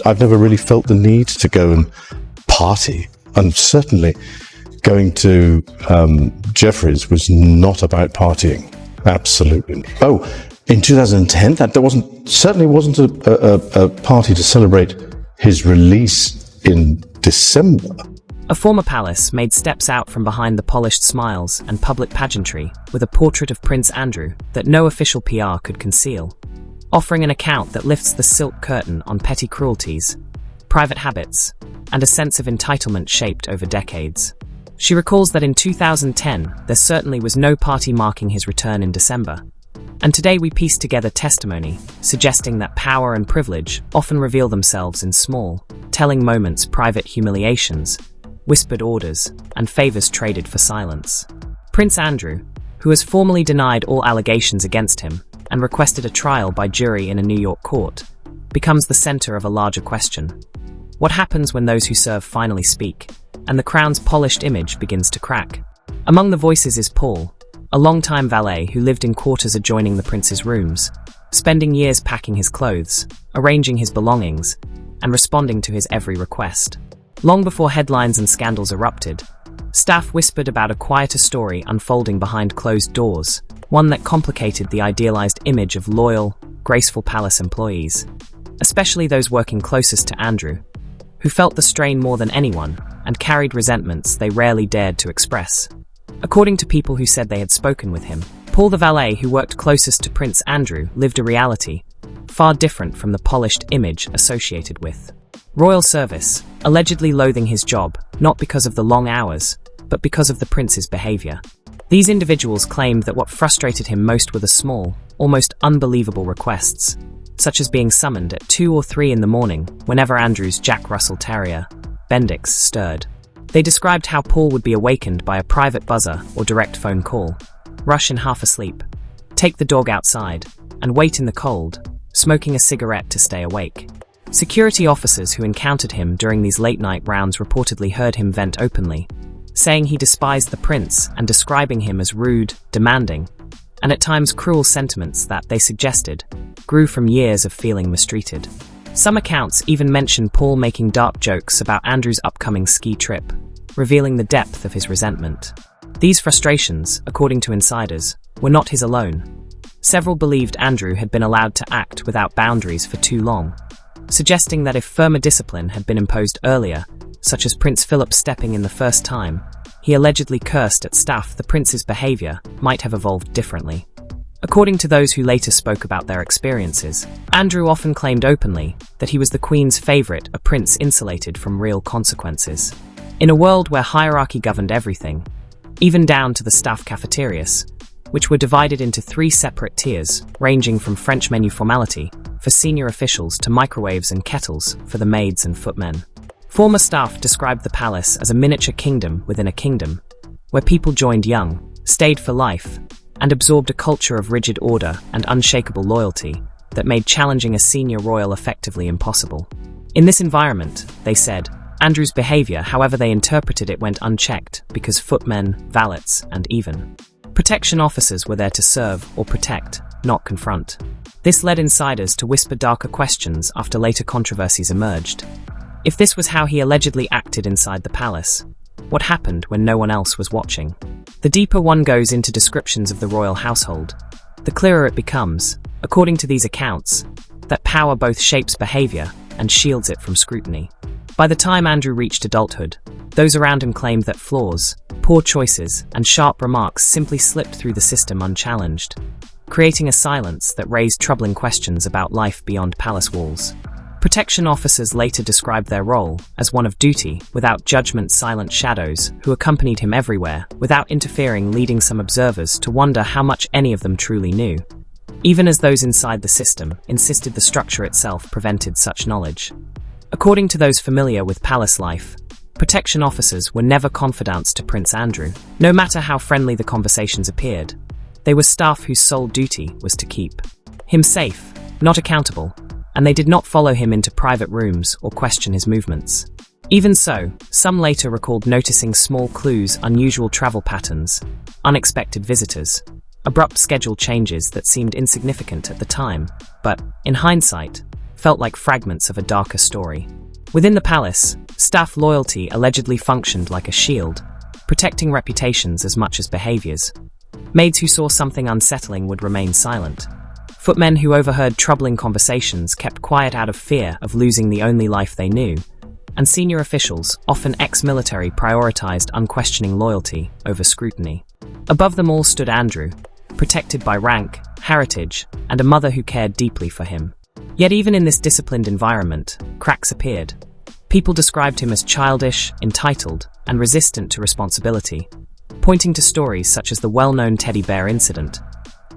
I've never really felt the need to go and party, and certainly going to Jeffrey's was not about partying. Absolutely. Oh, in 2010, that certainly wasn't a party to celebrate his release in December. A former palace Maid steps out from behind the polished smiles and public pageantry with a portrait of Prince Andrew that no official PR could conceal, offering an account that lifts the silk curtain on petty cruelties, private habits, and a sense of entitlement shaped over decades. She recalls that in 2010, there certainly was no party marking his return in December. And today we piece together testimony, suggesting that power and privilege often reveal themselves in small, telling moments, private humiliations, whispered orders, and favors traded for silence. Prince Andrew, who has formally denied all allegations against him and requested a trial by jury in a New York court, becomes the center of a larger question. What happens when those who serve finally speak, and the crown's polished image begins to crack? Among the voices is Paul, a longtime valet who lived in quarters adjoining the prince's rooms, spending years packing his clothes, arranging his belongings, and responding to his every request. Long before headlines and scandals erupted, staff whispered about a quieter story unfolding behind closed doors, one that complicated the idealized image of loyal, graceful palace employees, especially those working closest to Andrew, who felt the strain more than anyone and carried resentments they rarely dared to express. According to people who said they had spoken with him, Paul the valet who worked closest to Prince Andrew lived a reality far different from the polished image associated with royal service, allegedly loathing his job, not because of the long hours, but because of the prince's behavior. These individuals claimed that what frustrated him most were the small, almost unbelievable requests, such as being summoned at 2 or 3 in the morning whenever Andrew's Jack Russell Terrier, Bendix, stirred. They described how Paul would be awakened by a private buzzer or direct phone call, rush in half asleep, take the dog outside, and wait in the cold, smoking a cigarette to stay awake. Security officers who encountered him during these late-night rounds reportedly heard him vent openly, saying he despised the prince and describing him as rude, demanding, and at times cruel sentiments that, they suggested, grew from years of feeling mistreated. Some accounts even mention Paul making dark jokes about Andrew's upcoming ski trip, revealing the depth of his resentment. These frustrations, according to insiders, were not his alone. Several believed Andrew had been allowed to act without boundaries for too long, suggesting that if firmer discipline had been imposed earlier, such as Prince Philip stepping in the first time he allegedly cursed at staff, the prince's behavior might have evolved differently. According to those who later spoke about their experiences, Andrew often claimed openly that he was the Queen's favorite, a prince insulated from real consequences. In a world where hierarchy governed everything, even down to the staff cafeterias, which were divided into 3 separate tiers, ranging from French menu formality for senior officials to microwaves and kettles for the maids and footmen. Former staff described the palace as a miniature kingdom within a kingdom, where people joined young, stayed for life, and absorbed a culture of rigid order and unshakable loyalty that made challenging a senior royal effectively impossible. In this environment, they said, Andrew's behavior, however they interpreted it, went unchecked because footmen, valets, and even protection officers were there to serve or protect, not confront. This led insiders to whisper darker questions after later controversies emerged. If this was how he allegedly acted inside the palace, what happened when no one else was watching? The deeper one goes into descriptions of the royal household, the clearer it becomes, according to these accounts, that power both shapes behavior and shields it from scrutiny. By the time Andrew reached adulthood, those around him claimed that flaws, poor choices, and sharp remarks simply slipped through the system unchallenged, creating a silence that raised troubling questions about life beyond palace walls. Protection officers later described their role as one of duty, without judgment, silent shadows who accompanied him everywhere without interfering, leading some observers to wonder how much any of them truly knew, even as those inside the system insisted the structure itself prevented such knowledge. According to those familiar with palace life, protection officers were never confidants to Prince Andrew, no matter how friendly the conversations appeared. They were staff whose sole duty was to keep him safe, not accountable, and they did not follow him into private rooms or question his movements. Even so, some later recalled noticing small clues, unusual travel patterns, unexpected visitors, abrupt schedule changes that seemed insignificant at the time, but, in hindsight, felt like fragments of a darker story. Within the palace, staff loyalty allegedly functioned like a shield, protecting reputations as much as behaviors. Maids who saw something unsettling would remain silent. Footmen who overheard troubling conversations kept quiet out of fear of losing the only life they knew, and senior officials, often ex-military, prioritized unquestioning loyalty over scrutiny. Above them all stood Andrew, protected by rank, heritage, and a mother who cared deeply for him. Yet even in this disciplined environment, cracks appeared. People described him as childish, entitled, and resistant to responsibility, pointing to stories such as the well-known teddy bear incident,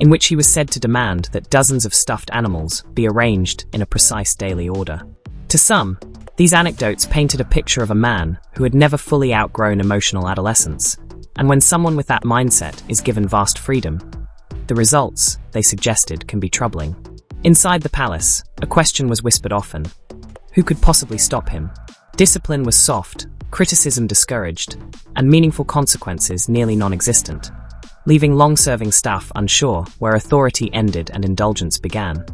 in which he was said to demand that dozens of stuffed animals be arranged in a precise daily order. To some, these anecdotes painted a picture of a man who had never fully outgrown emotional adolescence, and when someone with that mindset is given vast freedom, the results, they suggested, can be troubling. Inside the palace, a question was whispered often: who could possibly stop him? Discipline was soft, criticism discouraged, and meaningful consequences nearly non-existent, leaving long-serving staff unsure where authority ended and indulgence began.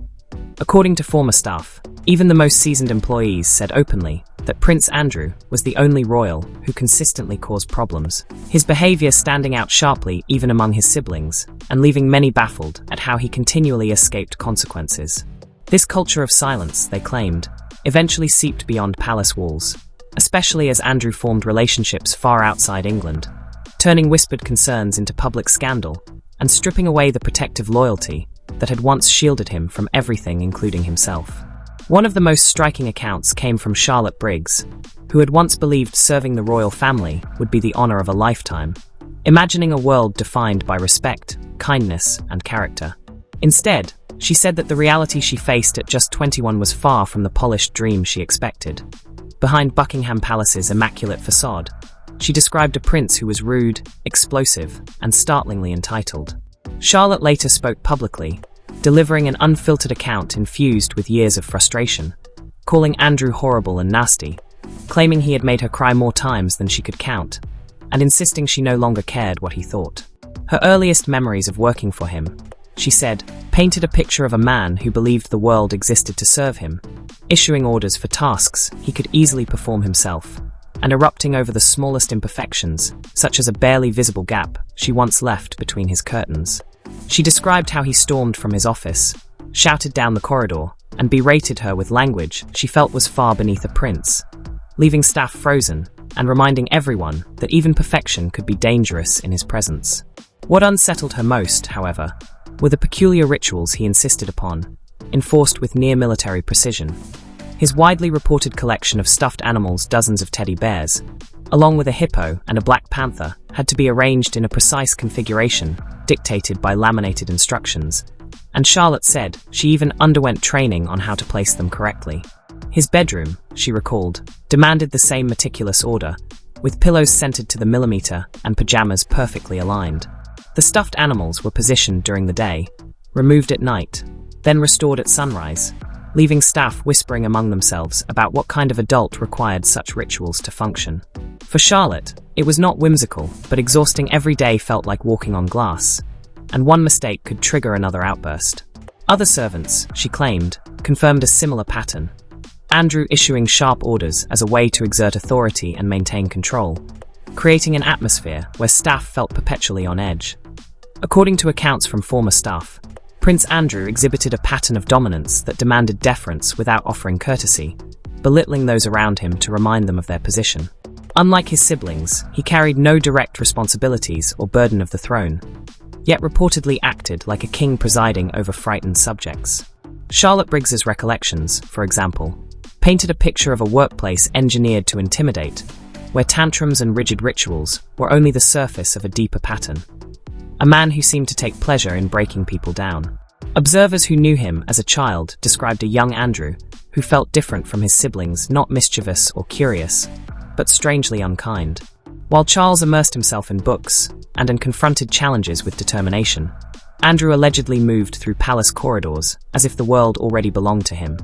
According to former staff, even the most seasoned employees said openly that Prince Andrew was the only royal who consistently caused problems, his behavior standing out sharply even among his siblings, and leaving many baffled at how he continually escaped consequences. This culture of silence, they claimed, eventually seeped beyond palace walls, especially as Andrew formed relationships far outside England, turning whispered concerns into public scandal and stripping away the protective loyalty that had once shielded him from everything, including himself. One of the most striking accounts came from Charlotte Briggs, who had once believed serving the royal family would be the honor of a lifetime, imagining a world defined by respect, kindness, and character. Instead, she said that the reality she faced at just 21 was far from the polished dream she expected. Behind Buckingham Palace's immaculate facade, she described a prince who was rude, explosive, and startlingly entitled. Charlotte later spoke publicly, delivering an unfiltered account infused with years of frustration, calling Andrew horrible and nasty, claiming he had made her cry more times than she could count, and insisting she no longer cared what he thought. Her earliest memories of working for him, she said, painted a picture of a man who believed the world existed to serve him, issuing orders for tasks he could easily perform himself, and erupting over the smallest imperfections, such as a barely visible gap she once left between his curtains. She described how he stormed from his office, shouted down the corridor, and berated her with language she felt was far beneath a prince, leaving staff frozen and reminding everyone that even perfection could be dangerous in his presence. What unsettled her most, however, were the peculiar rituals he insisted upon, enforced with near-military precision. His widely reported collection of stuffed animals, dozens of teddy bears, along with a hippo and a black panther, had to be arranged in a precise configuration, dictated by laminated instructions, and Charlotte said she even underwent training on how to place them correctly. His bedroom, she recalled, demanded the same meticulous order, with pillows centered to the millimeter and pajamas perfectly aligned. The stuffed animals were positioned during the day, removed at night, then restored at sunrise, leaving staff whispering among themselves about what kind of adult required such rituals to function. For Charlotte, it was not whimsical, but exhausting. Every day felt like walking on glass, and one mistake could trigger another outburst. Other servants, she claimed, confirmed a similar pattern, Andrew issuing sharp orders as a way to exert authority and maintain control, creating an atmosphere where staff felt perpetually on edge. According to accounts from former staff, Prince Andrew exhibited a pattern of dominance that demanded deference without offering courtesy, belittling those around him to remind them of their position. Unlike his siblings, he carried no direct responsibilities or burden of the throne, yet reportedly acted like a king presiding over frightened subjects. Charlotte Briggs's recollections, for example, painted a picture of a workplace engineered to intimidate, where tantrums and rigid rituals were only the surface of a deeper pattern. A man who seemed to take pleasure in breaking people down. Observers who knew him as a child described a young Andrew who felt different from his siblings, not mischievous or curious, but strangely unkind. While Charles immersed himself in books and confronted challenges with determination, Andrew allegedly moved through palace corridors as if the world already belonged to him,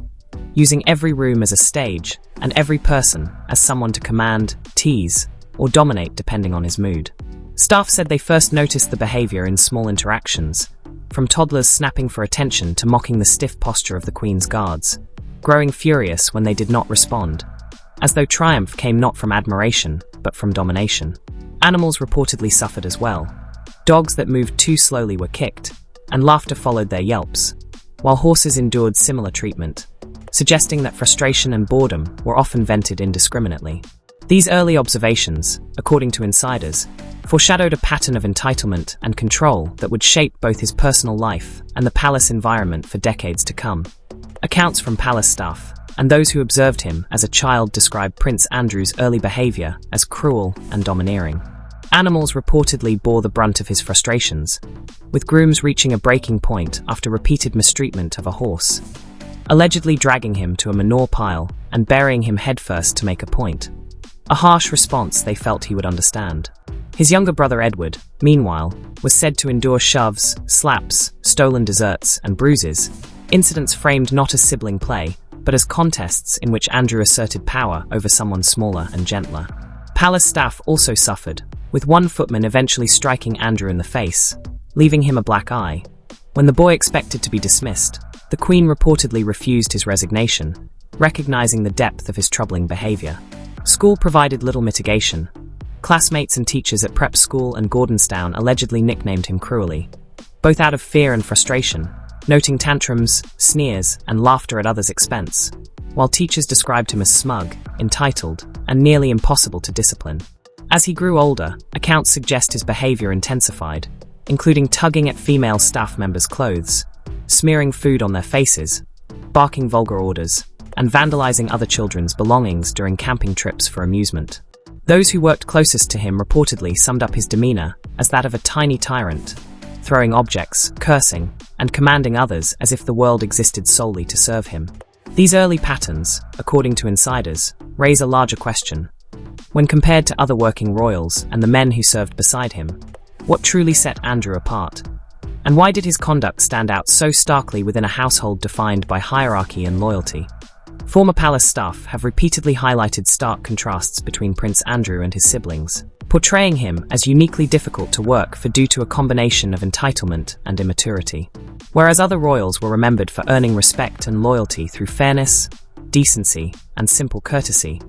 using every room as a stage and every person as someone to command, tease, or dominate depending on his mood. Staff said they first noticed the behavior in small interactions, from toddlers snapping for attention to mocking the stiff posture of the Queen's guards, growing furious when they did not respond, as though triumph came not from admiration, but from domination. Animals reportedly suffered as well. Dogs that moved too slowly were kicked, and laughter followed their yelps, while horses endured similar treatment, suggesting that frustration and boredom were often vented indiscriminately. These early observations, according to insiders, foreshadowed a pattern of entitlement and control that would shape both his personal life and the palace environment for decades to come. Accounts from palace staff and those who observed him as a child describe Prince Andrew's early behavior as cruel and domineering. Animals reportedly bore the brunt of his frustrations, with grooms reaching a breaking point after repeated mistreatment of a horse, allegedly dragging him to a manure pile and burying him headfirst to make a point. A harsh response they felt he would understand. His younger brother Edward, meanwhile, was said to endure shoves, slaps, stolen desserts, and bruises, incidents framed not as sibling play, but as contests in which Andrew asserted power over someone smaller and gentler. Palace staff also suffered, with one footman eventually striking Andrew in the face, leaving him a black eye. When the boy expected to be dismissed, the Queen reportedly refused his resignation, recognizing the depth of his troubling behavior. School provided little mitigation. Classmates and teachers at prep school and Gordonstown allegedly nicknamed him cruelly, both out of fear and frustration, noting tantrums, sneers, and laughter at others' expense, while teachers described him as smug, entitled, and nearly impossible to discipline. As he grew older, accounts suggest his behavior intensified, including tugging at female staff members' clothes, smearing food on their faces, barking vulgar orders, and vandalizing other children's belongings during camping trips for amusement. Those who worked closest to him reportedly summed up his demeanor as that of a tiny tyrant, throwing objects, cursing, and commanding others as if the world existed solely to serve him. These early patterns, according to insiders, raise a larger question. When compared to other working royals and the men who served beside him, what truly set Andrew apart? And why did his conduct stand out so starkly within a household defined by hierarchy and loyalty? Former palace staff have repeatedly highlighted stark contrasts between Prince Andrew and his siblings, portraying him as uniquely difficult to work for due to a combination of entitlement and immaturity. Whereas other royals were remembered for earning respect and loyalty through fairness, decency, and simple courtesy,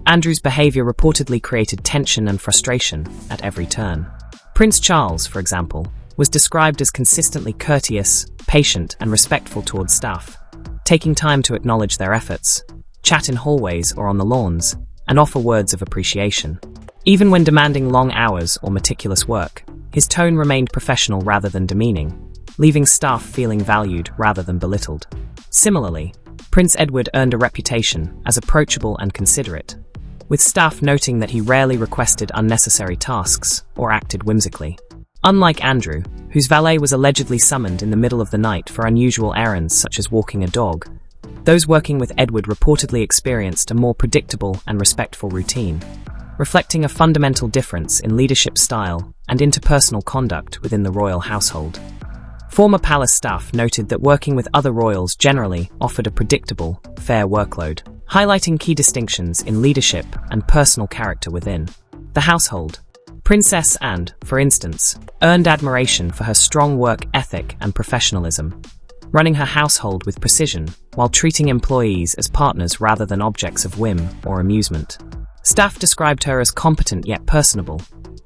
Andrew's behavior reportedly created tension and frustration at every turn. Prince Charles, for example, was described as consistently courteous, patient, and respectful towards staff, taking time to acknowledge their efforts, chat in hallways or on the lawns, and offer words of appreciation. Even when demanding long hours or meticulous work, his tone remained professional rather than demeaning, leaving staff feeling valued rather than belittled. Similarly, Prince Edward earned a reputation as approachable and considerate, with staff noting that he rarely requested unnecessary tasks or acted whimsically. Unlike Andrew, whose valet was allegedly summoned in the middle of the night for unusual errands such as walking a dog, those working with Edward reportedly experienced a more predictable and respectful routine, reflecting a fundamental difference in leadership style and interpersonal conduct within the royal household. Former palace staff noted that working with other royals generally offered a predictable, fair workload, highlighting key distinctions in leadership and personal character within the household. Princess Anne, for instance, earned admiration for her strong work ethic and professionalism, running her household with precision while treating employees as partners rather than objects of whim or amusement. Staff described her as competent yet personable,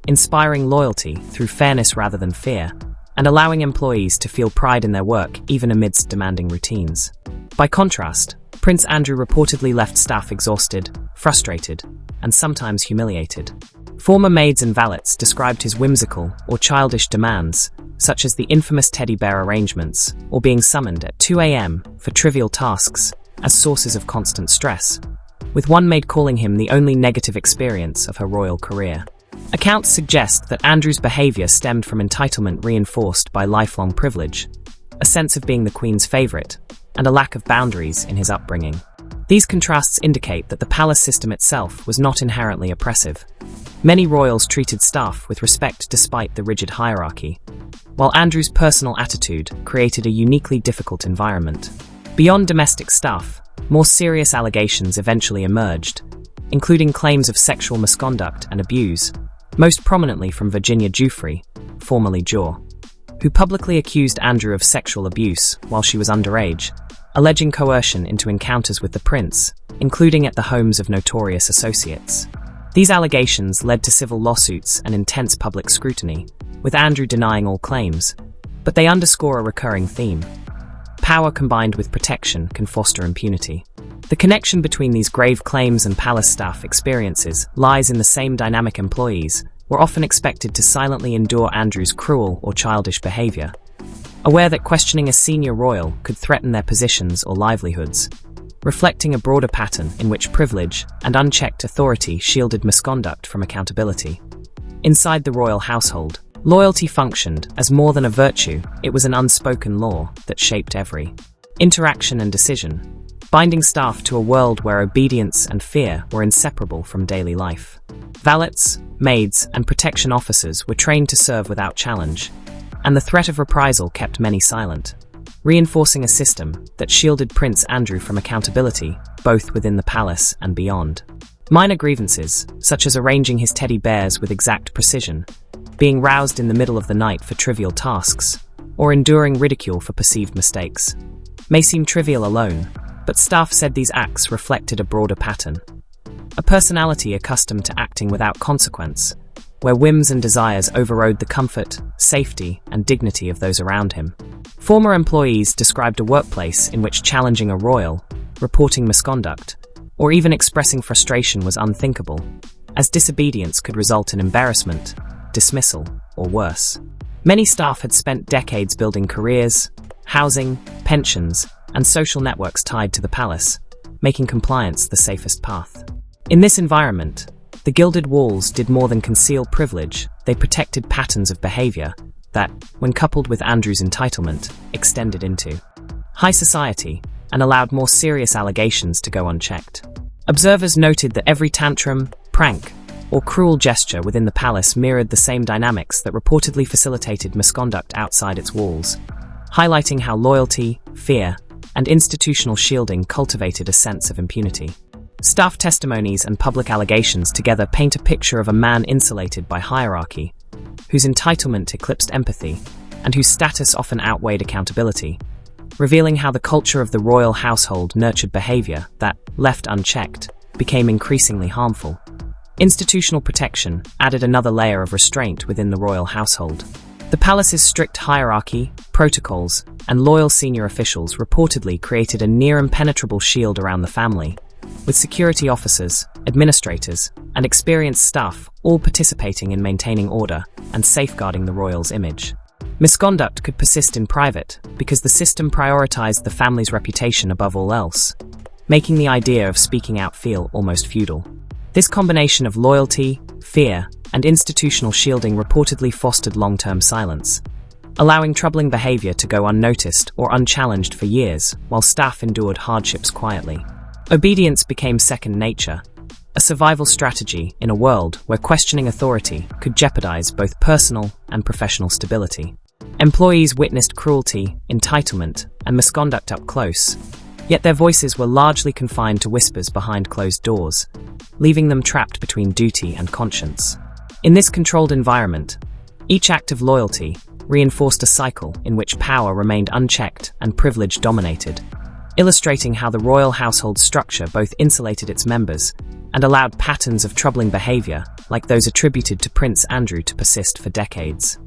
inspiring loyalty through fairness rather than fear, and allowing employees to feel pride in their work even amidst demanding routines. By contrast, Prince Andrew reportedly left staff exhausted, frustrated, and sometimes humiliated. Former maids and valets described his whimsical or childish demands, such as the infamous teddy bear arrangements or being summoned at 2 a.m. for trivial tasks, as sources of constant stress, with one maid calling him the only negative experience of her royal career. Accounts suggest that Andrew's behavior stemmed from entitlement reinforced by lifelong privilege, a sense of being the Queen's favorite, and a lack of boundaries in his upbringing. These contrasts indicate that the palace system itself was not inherently oppressive. Many royals treated staff with respect despite the rigid hierarchy, while Andrew's personal attitude created a uniquely difficult environment. Beyond domestic staff, more serious allegations eventually emerged, including claims of sexual misconduct and abuse, most prominently from Virginia Giuffre, formerly Jaw, who publicly accused Andrew of sexual abuse while she was underage, alleging coercion into encounters with the prince, including at the homes of notorious associates. These allegations led to civil lawsuits and intense public scrutiny, with Andrew denying all claims, but they underscore a recurring theme. Power combined with protection can foster impunity. The connection between these grave claims and palace staff experiences lies in the same dynamic. Employees were often expected to silently endure Andrew's cruel or childish behavior, aware that questioning a senior royal could threaten their positions or livelihoods, reflecting a broader pattern in which privilege and unchecked authority shielded misconduct from accountability. Inside the royal household, loyalty functioned as more than a virtue. It was an unspoken law that shaped every interaction and decision, binding staff to a world where obedience and fear were inseparable from daily life. Valets, maids, and protection officers were trained to serve without challenge, and the threat of reprisal kept many silent, reinforcing a system that shielded Prince Andrew from accountability, both within the palace and beyond. Minor grievances, such as arranging his teddy bears with exact precision, being roused in the middle of the night for trivial tasks, or enduring ridicule for perceived mistakes, may seem trivial alone, but staff said these acts reflected a broader pattern. A personality accustomed to acting without consequence, where whims and desires overrode the comfort, safety, and dignity of those around him. Former employees described a workplace in which challenging a royal, reporting misconduct, or even expressing frustration was unthinkable, as disobedience could result in embarrassment, dismissal, or worse. Many staff had spent decades building careers, housing, pensions, and social networks tied to the palace, making compliance the safest path. In this environment, the gilded walls did more than conceal privilege. They protected patterns of behavior that, when coupled with Andrew's entitlement, extended into high society and allowed more serious allegations to go unchecked. Observers noted that every tantrum, prank, or cruel gesture within the palace mirrored the same dynamics that reportedly facilitated misconduct outside its walls, highlighting how loyalty, fear, and institutional shielding cultivated a sense of impunity. Staff testimonies and public allegations together paint a picture of a man insulated by hierarchy, whose entitlement eclipsed empathy, and whose status often outweighed accountability, revealing how the culture of the royal household nurtured behavior that, left unchecked, became increasingly harmful. Institutional protection added another layer of restraint within the royal household. The palace's strict hierarchy, protocols, and loyal senior officials reportedly created a near-impenetrable shield around the family, with security officers, administrators, and experienced staff all participating in maintaining order and safeguarding the royals' image. Misconduct could persist in private because the system prioritized the family's reputation above all else, making the idea of speaking out feel almost feudal. This combination of loyalty, fear, and institutional shielding reportedly fostered long-term silence, allowing troubling behavior to go unnoticed or unchallenged for years while staff endured hardships quietly. Obedience became second nature, a survival strategy in a world where questioning authority could jeopardize both personal and professional stability. Employees witnessed cruelty, entitlement, and misconduct up close, yet their voices were largely confined to whispers behind closed doors, leaving them trapped between duty and conscience. In this controlled environment, each act of loyalty reinforced a cycle in which power remained unchecked and privilege dominated, illustrating how the royal household structure both insulated its members and allowed patterns of troubling behavior, like those attributed to Prince Andrew, to persist for decades.